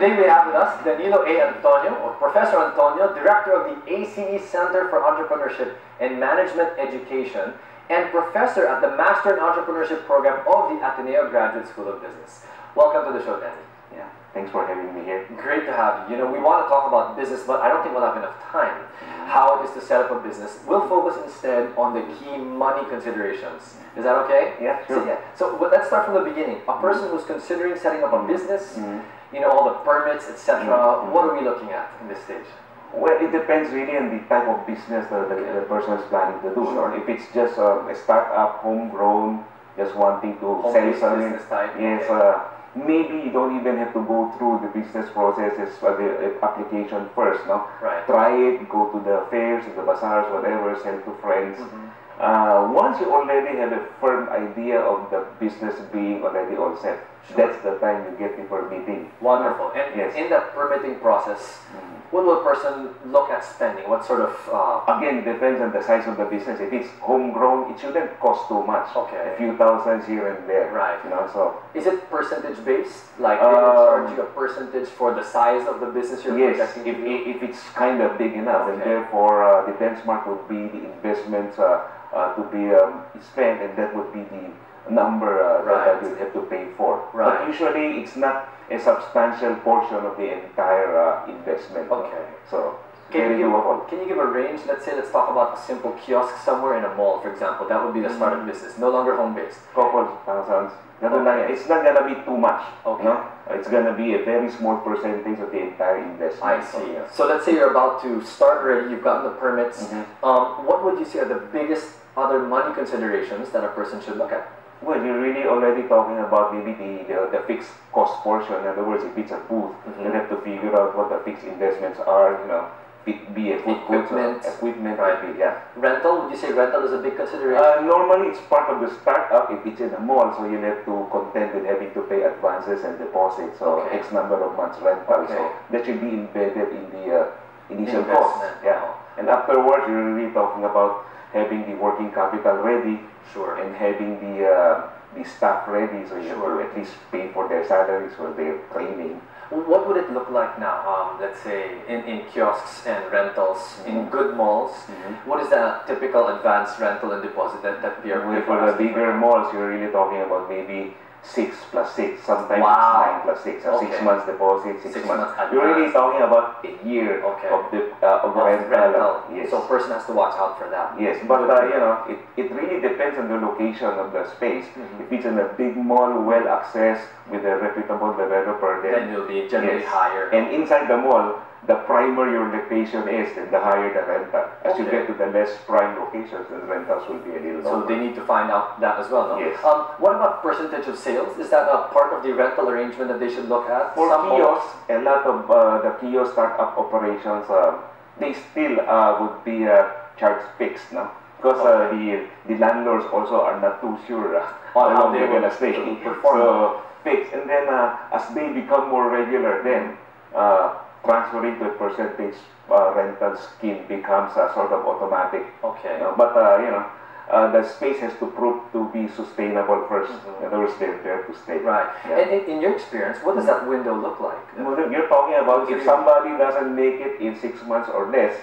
Today we have with us Danilo A. Antonio, or Professor Antonio, Director of the ACE Center for Entrepreneurship and Management Education, and Professor at the Master in Entrepreneurship Program of the Ateneo Graduate School of Business. Welcome to the show, Danny. Yeah, thanks for having me here. Great to have you. You know, we want to talk about business, but I don't think we'll have enough time. How it is to set up a business. We'll focus instead on the key money considerations. Is that okay? Yeah, sure. So let's start from the beginning. A person who's considering setting up a business, you know, all the permits, etc. What are we looking at in this stage? Well, it depends really on the type of business the person is planning to do. Sure. If it's just a startup, homegrown, just wanting to sell something, business type. yes, maybe you don't even have to go through the business processes for the application first, no? Right. Try it, go to the fairs, the bazaars, whatever, sell to friends. Once you already have a firm idea of the business being already all set, that's the time you get the permitting. Wonderful. And yes, in that permitting process, what will a person look at spending? What sort of... Again, it depends on the size of the business. If it's homegrown, it shouldn't cost too much. Okay. A few thousands here and there. Right. You know, so... Is it percentage based? Like they will charge you a percentage for the size of the business you're projecting? Yes, if it's kind of big enough, and therefore the benchmark would be the investments to be spent, and that would be the number that you have to pay for. Right. But usually it's not a substantial portion of the entire investment. Okay. So can you give a range? Let's say, let's talk about a simple kiosk somewhere in a mall, for example. That would be the start of business, no longer home-based. Couple thousands. It's not going to be too much. Okay. No? It's going to be a very small percentage of the entire investment. I see. So let's say you're about to start already, you've gotten the permits. What would you say are the biggest other money considerations that a person should look at? Well, you're really already talking about maybe the fixed cost portion. In other words, if it's a booth, you have to figure out what the fixed investments are, you know, be a food equipment, right? Rental, would you say rental is a big consideration? Normally, it's part of the startup if it's in a mall, so you have to contend with having to pay advances and deposits, so X number of months rental. So that should be embedded in the initial cost. Yeah, and afterwards, you're really talking about having the working capital ready, and having the staff ready, so you have to at least pay for their salaries or their training. What would it look like now, let's say, in kiosks and rentals, in good malls? What is the typical advance rental and deposit that we are paying for? The bigger malls, you're really talking about maybe 6 plus 6, sometimes it's 9 plus 6, 6 months deposit, 6 months. You're really talking about a year of rental. Yes. So a person has to watch out for that. Yes, but you know, it really depends on the location of the space. If it's in a big mall, well accessed with a reputable developer, then you'll be generally higher. And inside the mall, the primer your location is, then the higher the rental. As you get to the less prime locations, the rentals will be a little lower. So they need to find out that as well, no? Yes. What about percentage of sales? Is that a part of the rental arrangement that they should look at? For kiosks, a lot of the kiosk startup operations, they still would be charged fixed, no? Because the landlords also are not too sure how long they're going to stay. So fixed, and then as they become more regular, then transferring to a percentage rental scheme becomes sort of automatic. Okay. But you know, the space has to prove to be sustainable first. In other words, they're there to stay. Right. Yeah. And in your experience, what does that window look like? You're talking about if somebody doesn't make it in 6 months or less,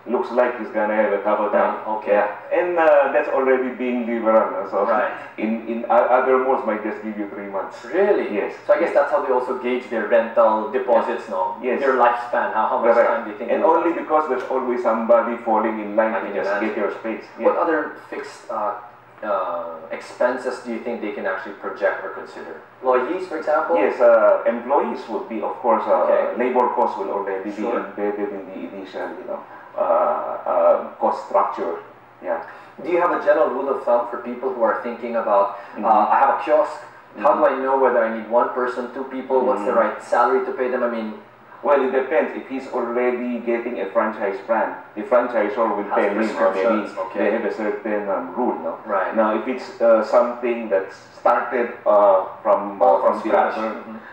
looks like he's gonna have a couple down. Okay. And that's already being liberal. So in other malls might just give you 3 months. Really? Yes. So I guess that's how they also gauge their rental deposits, no? Yes. Their lifespan, how much time they think. And only because there's always somebody falling in line to just get your space. What other fixed expenses do you think they can actually project or consider? Employees, for example? Yes, employees would be, of course, labor costs will already be embedded in the initial, you know, cost structure. Yeah. Do you have a general rule of thumb for people who are thinking about, I have a kiosk, how do I know whether I need 1 person, 2 people, what's the right salary to pay them? I mean, well, it depends. If he's already getting a franchise plan, the franchisor will tell him maybe they have a certain rule. No? Right. Now, if it's something that's started from scratch,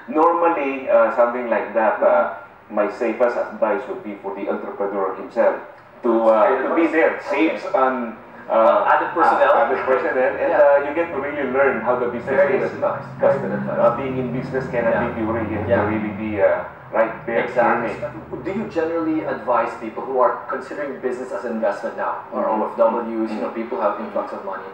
normally something like that, my safest advice would be for the entrepreneur himself to be there. Saves on added personnel. Added personnel, and you get to really learn how the business Very is. good advice. Very good advice. Being in business cannot be theory. You have to really be right there. Exactly. Learning. Do you generally advise people who are considering business as an investment now, or OFWs, you know, people who have influx of money,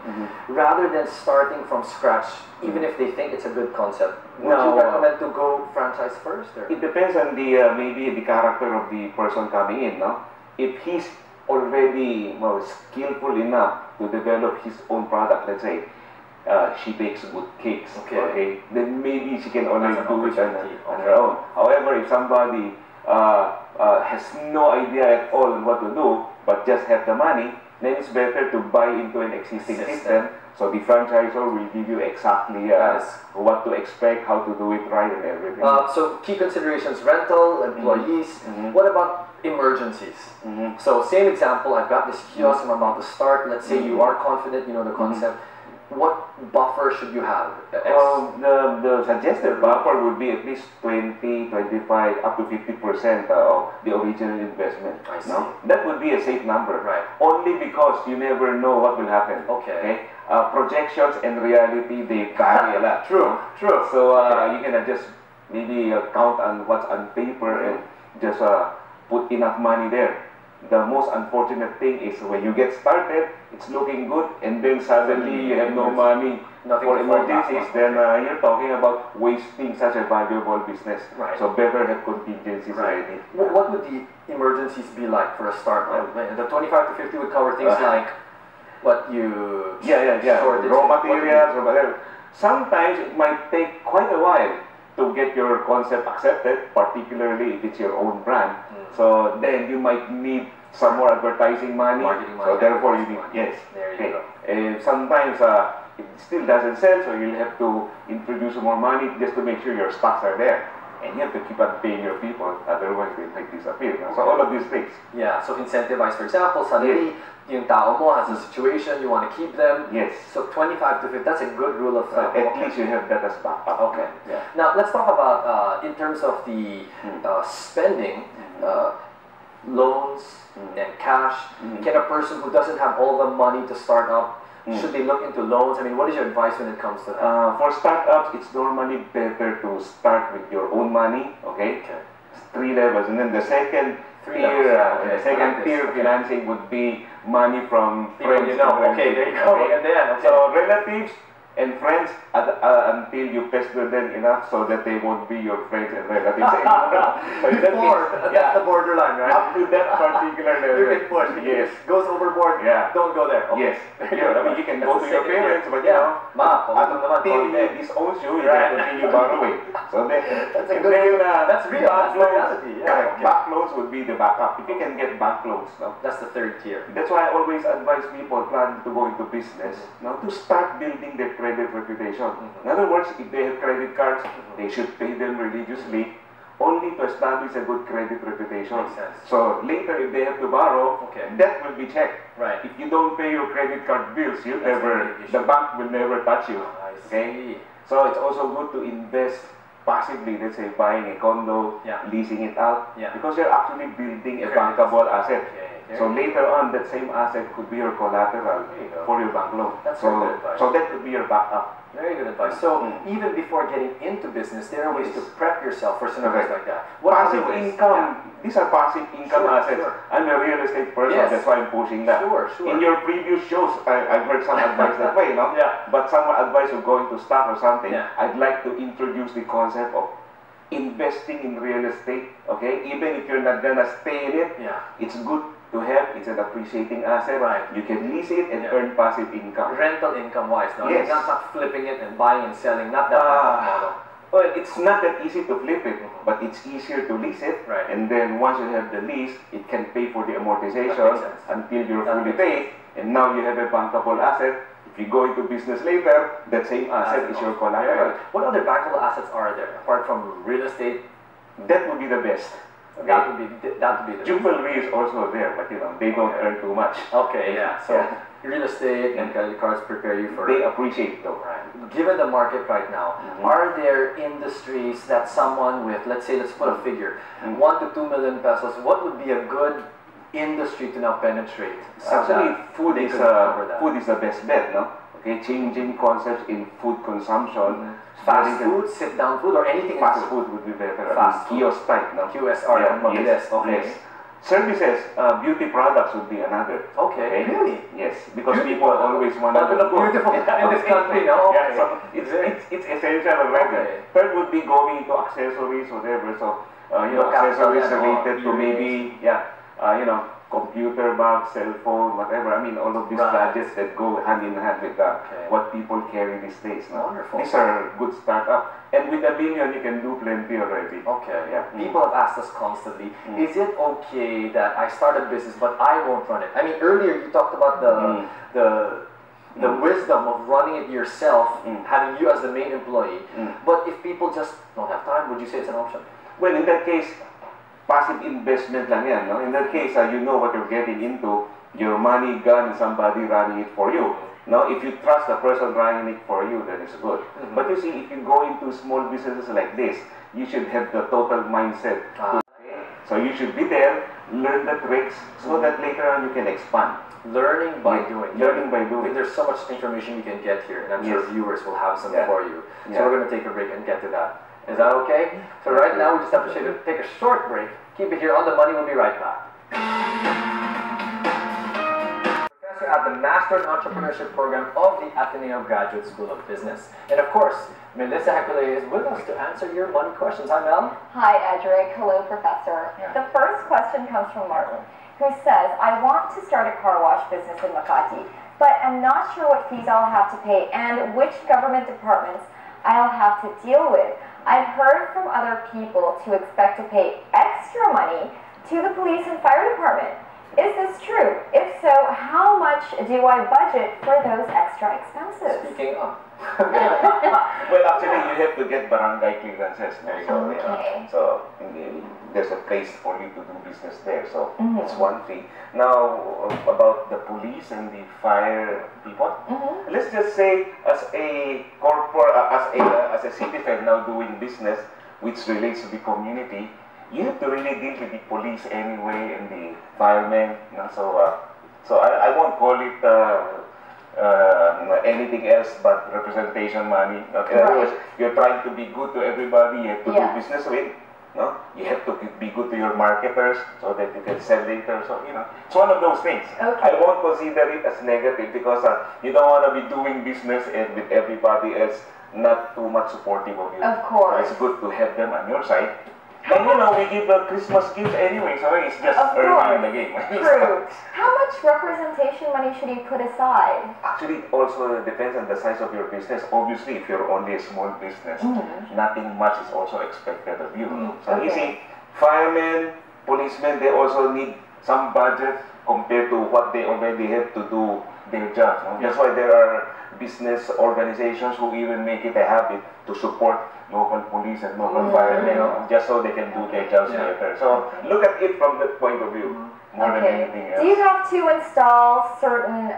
rather than starting from scratch, even if they think it's a good concept, would you recommend to go franchise first? Or? It depends on the maybe the character of the person coming in. No, if he's already skillful enough to develop his own product, let's say she bakes good cakes, okay, then maybe she can only do it on her own. However, if somebody has no idea at all on what to do, but just have the money, then it's better to buy into an existing system. So the franchisor will give you exactly what to expect, how to do it right, and everything. So key considerations: rental, employees. What about emergencies? So same example. I've got this kiosk. I'm about to start. Let's say you are confident. You know the concept. What buffer should you have? The suggested buffer would be at least 20, 25, up to 50% of the original investment. I see. No? That would be a safe number. Right. Only because you never know what will happen. Okay. Projections and reality, they vary a lot. True. So you cannot just maybe count on what's on paper and just put enough money there. The most unfortunate thing is when you get started, it's looking good, and then suddenly you have no money for emergencies, then you're talking about wasting such a valuable business. Right. So better have contingencies already. What would the emergencies be like for a startup? The 25 to 50 would cover things like what you... Raw materials or whatever. Sometimes it might take quite a while to get your concept accepted, particularly if it's your own brand. So then you might need some more advertising money. Marketing money. So therefore you need, There you go. And sometimes it still doesn't sell, so you'll have to introduce more money just to make sure your stocks are there. And you have to keep on paying your people, otherwise they might disappear. So all of these things. Yeah, so incentivize, for example, suddenly yung tao mo has a situation, you want to keep them. Yes. So 25 to 50, that's a good rule of thumb. At least you have that as backup. Okay. Yeah. Now let's talk about in terms of the spending, loans and cash. Can a person who doesn't have all the money to start up, should they look into loans? I mean, what is your advice when it comes to that? For startups, it's normally better to start with your own money. Okay. 3 levels, and then the second tier financing would be money from friends. You know. Okay, there you go. Okay. So relatives and friends until you pester them enough so that they won't be your friends and relatives anymore. So that's the borderline, right? Up to that particular level. You can push. Yes. Goes overboard. Yeah. Don't go there. Okay. Yes. I mean, you can go to your parents, but you know, until he disowns you, you have to continue borrowing. So then, that's a good. That's real. That's reality. Yeah. Back loans would be the backup. If you can get back loans, no? That's the third tier. That's why I always advise people planning to go into business now to start building their credit reputation. In other words, if they have credit cards, they should pay them religiously, only to establish a good credit reputation. Makes sense. So later, if they have to borrow, that will be checked. Right. If you don't pay your credit card bills, the bank will never touch you. Okay. So it's also good to invest passively. Let's say buying a condo, leasing it out, because you're actually building a bankable asset. So later on, that same asset could be your collateral for your bank loan. That's very good advice. So that could be your backup. Very good advice. So even before getting into business, there are ways to prep yourself for scenarios like that. Passive income. These are passive income assets. I'm a real estate person. That's why I'm pushing that. In your previous shows, I've heard some advice that way, no? But some advice of going to stock or something. I'd like to introduce the concept of investing in real estate. Okay, even if you're not gonna stay in it, it's good to have. It's an appreciating asset. You can lease it and earn passive income. Rental income wise, no? Yes. Not flipping it and buying and selling, not that model. Well, it's not that easy to flip it, but it's easier to lease it. And then once you have the lease, it can pay for the amortization until you're fully paid. And now you have a bankable asset. If you go into business later, that same asset is your collateral. What other bankable assets are there apart from real estate? That would be the best. Okay. That would be the jewelry is also there, but you know they don't earn too much. Okay, so real estate and credit cards prepare you for. They appreciate though. Given the market right now, are there industries that someone with, let's put a figure, 1 to 2 million pesos, what would be a good industry to now penetrate? So Actually, that food they is could cover that? food is the best bet, no? Okay, changing concepts in food consumption. Fast food, sit-down food, or anything Fast in food? food would be better. Fast food. Kiosk type, no? QSR, Yes, okay. yes. Services, beauty products would be another. Okay, really? Yes, because people always want to look beautiful in this country, no? Okay. Yeah, so it's essential already. Okay. Third would be going into accessories, whatever. So you know, Look after accessories them, related to earrings. maybe you know, computer bag, cell phone, whatever. I mean, all of these Right. gadgets that go hand in hand with what people carry these days. No? Wonderful. These are good startup, and with $1 billion, you can do plenty already. Okay. Yeah. People have asked us constantly, is it okay that I start a business but I won't run it? I mean, earlier you talked about the wisdom of running it yourself, having you as the main employee. But if people just don't have time, would you say it's an option? Well, in that case, passive investment lang yan, no? In that case, you know what you're getting into. Your money gone, somebody running it for you. No, if you trust the person running it for you, then it's good. But you see, if you go into small businesses like this, you should have the total mindset. So you should be there, learn the tricks, so that later on you can expand. Learning by doing. Learning by doing. There's so much information you can get here, and I'm sure viewers will have some for you. So Yeah. we're going to take a break and get to that. Is that okay? So right now we just have to take a short break. Keep it here on The Money. We'll be right back. Professor at the Master in Entrepreneurship program of the Ateneo Graduate School of Business. And of course, Melissa Hecule is with us to answer your money questions. Hi, Mel. Hi, Edric. Hello, Professor. The first question comes from Martin, who says, I want to start a car wash business in Makati, but I'm not sure what fees I'll have to pay and which government departments I'll have to deal with. I've heard from other people to expect to pay extra money to the police and fire department. Is this true? If so, how much do I budget for those extra expenses? Speaking of. Well, actually, you have to get barangay clearances. No? So, Okay. So there's a place for you to do business there. So it's one thing. Now, about the police and the fire people, let's just say as a corporate, as a citizen now doing business, which relates to the community, you have to really deal with the police anyway and the firemen. You know? So I won't call it anything else but representation money. In other words, you're trying to be good to everybody you have to do business with. No? You have to be good to your marketers so that you can sell later. So, you know, it's one of those things. Okay. I won't consider it as negative because you don't want to be doing business and with everybody else not too much supportive of you. Of course. So it's good to have them on your side. And you know, we give Christmas gifts anyway, so it's just early in the game. True. How much representation money should you put aside? Actually, it also depends on the size of your business. Obviously, if you're only a small business, nothing much is also expected of you. So you see, firemen, policemen, they also need some budget compared to what they already have to do their jobs. No? That's why there are business organizations who even make it a habit to support local police and local firemen, just so they can do their jobs better. So look at it from that point of view, more than anything else. Do you have to install certain,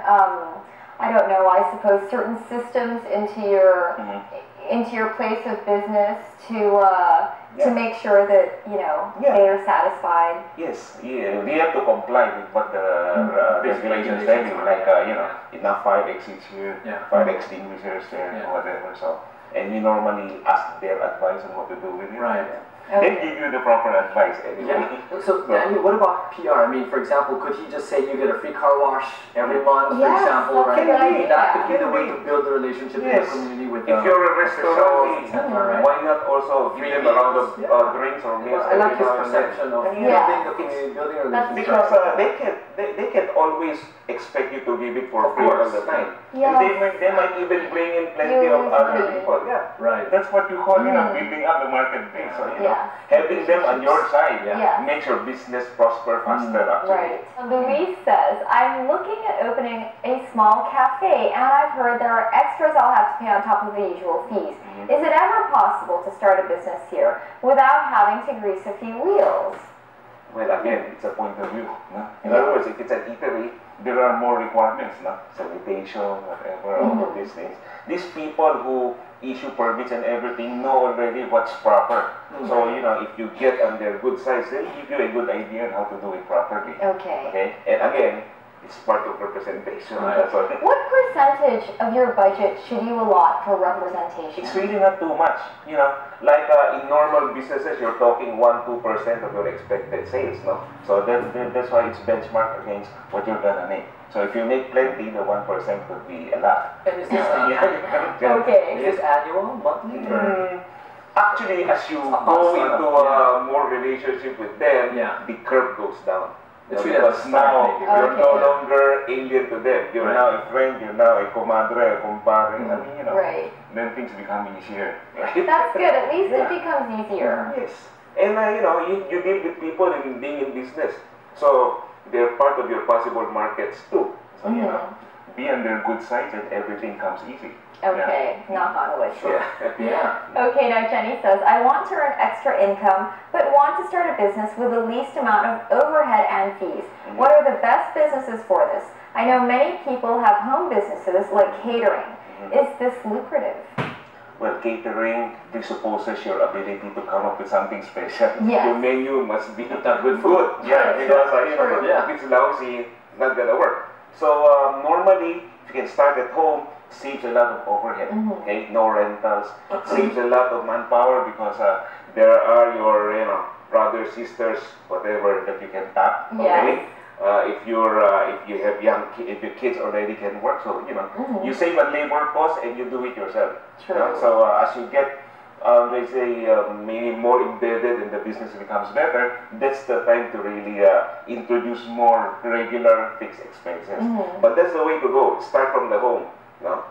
I don't know, I suppose certain systems into your place of business to make sure that, you know, they are satisfied? Yes, yeah, we have to comply with what the regulations tell you, like, you know, enough fire exits here, fire extinguishers there, whatever. So, and we normally ask their advice on what to do with it. Right. They give you the proper advice anyway. So, Daniel, what about PR? I mean, for example, could he just say you get a free car wash every month, for example, right? That could be the way to build the relationship in the community with if you're a restaurant, right? why not also give them a round of drinks or meals? I like his perception of building the community, building a relationship. Because they can always expect you to give it for free all the time. Yeah. And they might even bring in plenty of other people. Yeah, right. That's what you call, you know, building up the marketplace. So, you know, having them on your side makes your business prosper faster, actually. Right. Luis says, I'm looking at opening a small cafe, and I've heard there are extras I'll have to pay on top of the usual fees. Is it ever possible to start a business here without having to grease a few wheels? Well, again, it's a point of view. No? In other words, if it's an eatery, there are more requirements, no? Sanitation, whatever, all of these things. These people who issue permits and everything know already what's proper. So, you know, if you get on their good side, they'll give you a good idea on how to do it properly. Okay? And again, it's part of representation. That's what. What percentage of your budget should you allot for representation? It's really not too much. You know, like in normal businesses, you're talking 1-2% of your expected sales, no? So that's why it's benchmarked against what you're gonna make. So if you make plenty, the 1% could be a lot. And is this Okay. Is this annual, monthly? Actually, as you go into a more relationship with them, the curve goes down. Because now you're no longer alien to them. You're now a friend, you're now a comadre, a compadre. I mean, you know, then things become easier. Right? That's good. At least it becomes easier. Yes. And you know, you deal with people in being in business. So they're part of your possible markets too. So, you know, be on their good sides and everything comes easy. Okay, knock on wood. Yeah. Okay, now Jenny says, I want to earn extra income, but want to start a business with the least amount of overhead and fees. What are the best businesses for this? I know many people have home businesses like catering. Is this lucrative? Well, catering presupposes your ability to come up with something special. Yes. Your menu must be good food. Yeah, because if it's lousy, not gonna work. So normally, if you can start at home, saves a lot of overhead. Okay, no rentals, saves a lot of manpower because there are your brothers, sisters, whatever that you can tap. Okay, if you have if your kids already can work, so you know you save on labor costs and you do it yourself. True. You know? So as you get let's say maybe more embedded and the business becomes better, that's the time to really introduce more regular fixed expenses. But that's the way to go. Start from the home. No?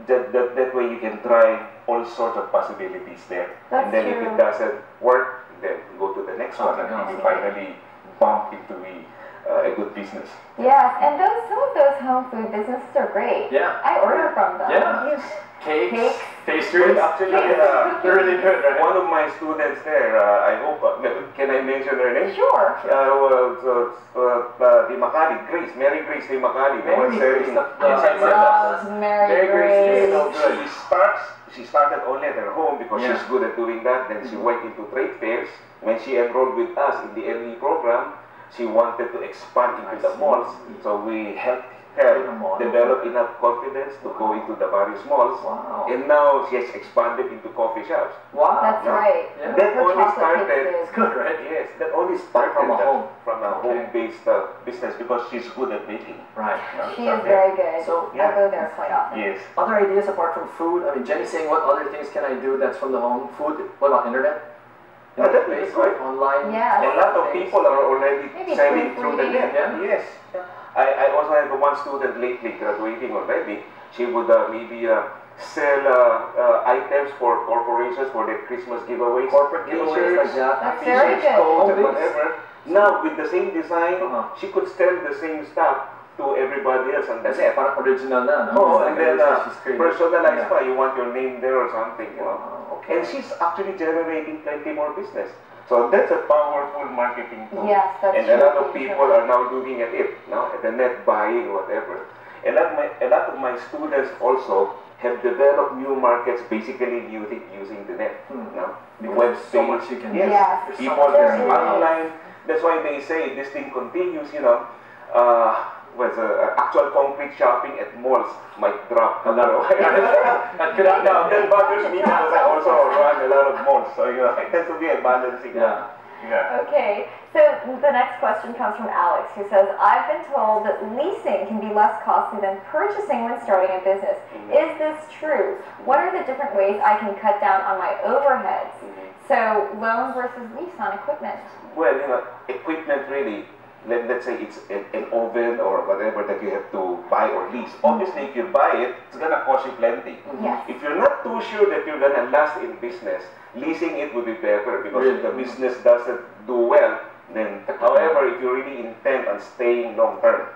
That way you can try all sorts of possibilities there. And then if it doesn't work, then go to the next one and you finally bump into a good business. Yes, and some of those home food businesses are great. Yeah. I order from them. Yeah. Yes. Cakes, pastries. Well, actually, they're really good, right? One of my students there, I hope, can I mention her name? Sure. Di Macali, Mary Grace Di Macali. Mary Grace. So good. She started only at her home because she's good at doing that. Then she went into trade fairs. When she enrolled with us in the LE program, she wanted to expand into the malls. So we helped her develop enough confidence to go into the various malls. Wow. And now she has expanded into coffee shops. Wow. That's right. Yeah. That Her only chocolate started. cakes It's good, right? Yes, that only started from a home. From a home-based business because she's good at baking. Right. She is very good. So, I go there quite often. Yes. Other ideas apart from food? I mean, Jenny's saying what other things can I do that's from the home? Food? What about internet? Yeah, that is right. Online? Yeah. A lot of people are already Maybe selling through the proofreading. net. Yes. I also have one student lately graduating already. She would maybe sell items for corporations for their Christmas giveaways. Corporate giveaways like that. That's very good. Codes, whatever. Now with the same design, she could sell the same stuff to everybody else on the net. Parang original na, no? Oh, and then she's personalized pa. You want your name there or something, you know. Okay. And she's actually generating plenty more business. So that's a powerful marketing tool. Yes, that's and true. a lot of people are now looking at it, no? At the net buying, whatever. A lot of my students also have developed new markets basically using the net. No? The web so much you can yes. Yes. People just online. That's why they say this thing continues, you know. Actual concrete shopping at malls might drop. That could happen. Now, that bothers me because I also run a lot of malls, so you know, it tends to be a balancing act. Yeah. Okay, so the next question comes from Alex, who says, I've been told that leasing can be less costly than purchasing when starting a business. Is this true? What are the different ways I can cut down on my overheads? So, loan versus lease on equipment. Well, you know, equipment really, let's say it's an oven or whatever that you have to buy or lease. Obviously, if you buy it, it's going to cost you plenty. Yes. If you're not too sure that you're going to last in business, leasing it would be better because if the business doesn't do well, then, however, if you really intend on staying long term,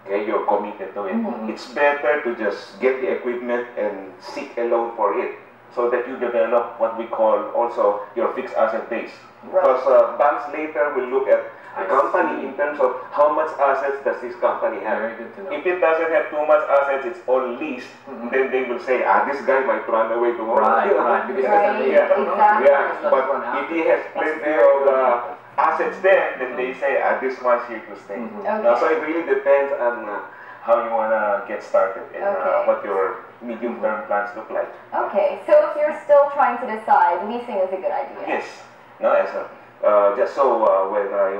okay, you're committed to it, it's better to just get the equipment and seek a loan for it so that you develop what we call also your fixed asset base. Because banks later will look at the company in terms of how much assets does this company have. Very good to know. If it doesn't have too much assets, it's all leased, then they will say, this guy might run away tomorrow. Right, because Right, exactly. exactly. But if he has plenty of assets there, then they say, this one's here to stay. Okay. So it really depends on how you want to get started and what your medium-term plans look like. Okay, so if you're still trying to decide, leasing is a good idea. Yes. No, as a, just so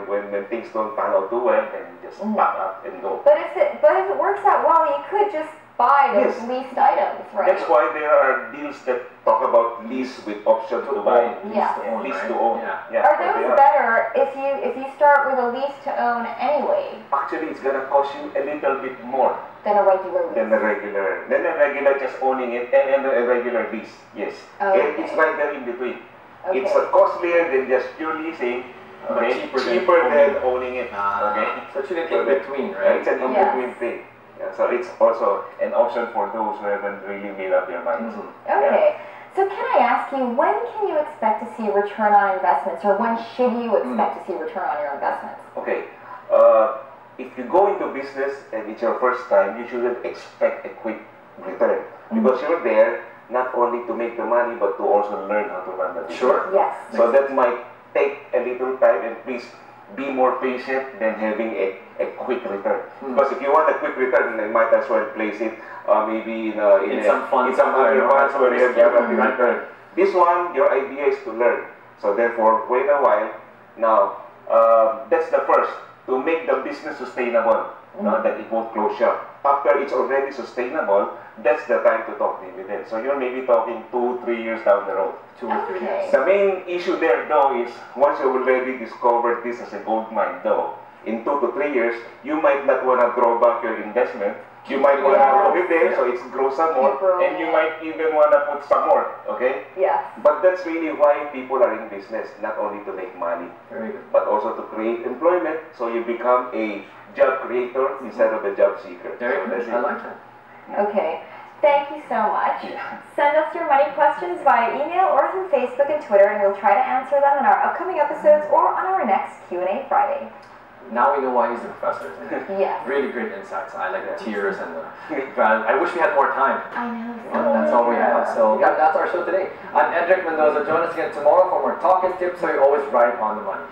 when things don't pan out too well, then just pack up and go. But if it works out well, you could just buy those leased items, right? That's why there are deals that talk about lease with option to buy. Lease to own. Are those better if you start with a lease to own anyway? Actually, it's gonna cost you a little bit more Than a regular lease. than a regular just owning it and a regular lease. Yes. Okay. It's right there in between. Okay. It's costlier than just pure leasing. But cheaper than owning it. So it's really in between, right? It's an in-between thing. So it's also an option for those who haven't really made up their minds. Okay. So can I ask you, when can you expect to see return on investments, or when should you expect to see return on your investments? Okay. If you go into business and it's your first time, you shouldn't expect a quick return. Because you're there not only to make the money, but to also learn how to run the business. Sure. Yes. So that might take a little time, and please be more patient than having a quick return. Because if you want a quick return, then you might as well place it maybe in some other funds where you have guaranteed return. This one, your idea is to learn. So therefore, wait a while. Now, that's the first, to make the business sustainable, that it won't close shop. After it's already sustainable, that's the time to talk dividends. So you're maybe talking 2-3 years down the road. 2 or 3 years. The main issue there, though, is once you've already discovered this as a gold mine, though, in 2 to 3 years, you might not want to draw back your investment. You might want to hold it there, so it grows some more, and you might even want to put some more, okay? Yes. But that's really why people are in business, not only to make money, but also to create employment, so you become a job creator instead of a job seeker. Very good. I like that. Okay. Thank you so much. Send us your money questions via email or through Facebook and Twitter, and we'll try to answer them in our upcoming episodes or on our next Q&A Friday. Now we know why he's the professor. Yes. Really great insights. I like the tears and the I wish we had more time. I know. That's all we have. So that's our show today. I'm Edric Mendoza. Join us again tomorrow for more talk and tips so you're always right on the money.